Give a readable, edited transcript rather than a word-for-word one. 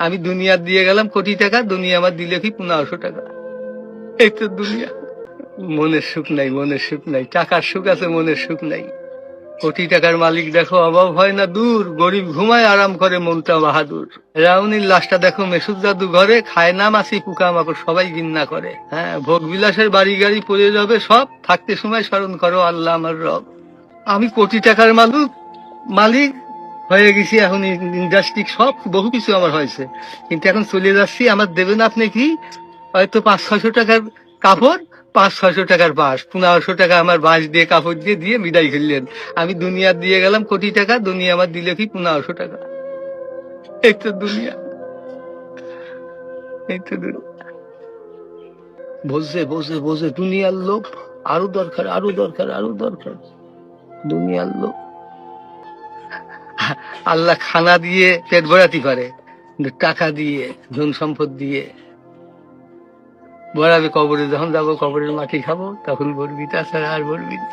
আমি দুনিয়া দিয়ে গেলাম কোটি টাকা, দুনিয়া আমার দিলে কি 1500 টাকা। এই তো দুনিয়া। মনের সুখ নাই, মনের সুখ নাই। টাকার সুখ আছে, মনের সুখ নাই। কোটি টাকার মালিক দেখো অভাব হয় না দূর, গরিব ঘুমায় আরাম করে মনটা বাহাদুর। রাউনির লাশটা দেখো মেসুদ জাদু ঘরে, খায় না মাছি পোকা মাকড় সবাই ঘৃণা করে। হ্যাঁ, ভোগ বিলাসের বাড়ি গাড়ি পড়ে যাবে সব, থাকতে সময় স্মরণ করো আল্লাহ আমার রব। আমি কোটি টাকার মালিক হয়ে গেছি, এখন ইন্ডাস্ট্রি সব বহু কিছু আমার হয়েছে, কিন্তু এখন চলে যাচ্ছি। আমার দেবেন আপনি কি? হয়তো 500-600 টাকার কাপড়, 500-600 টাকার বাঁশ, 1500 টাকা আমার বাঁশ দিয়ে কাপড় দিয়ে দিয়ে বিদায় করলেন। আমি দুনিয়া দিয়ে গেলাম কোটি টাকা, দুনিয়া আমার দিলে কি 1500 টাকা। এই তো দুনিয়া, এই তো দুনিয়া। বোঝে বোঝে বোঝে দুনিয়ার লোক, আরো দরকার, আরো দরকার, আরো দরকার। দুনিয়ার লোক আল্লাহ খানা দিয়ে পেট ভরাতে পারে, কিন্তু টাকা দিয়ে, ধন সম্পদ দিয়ে ভরাবে কবরে। যখন যাবো কবরের মাটি খাবো, তখন বলবি, তাছাড়া আর বলবি না।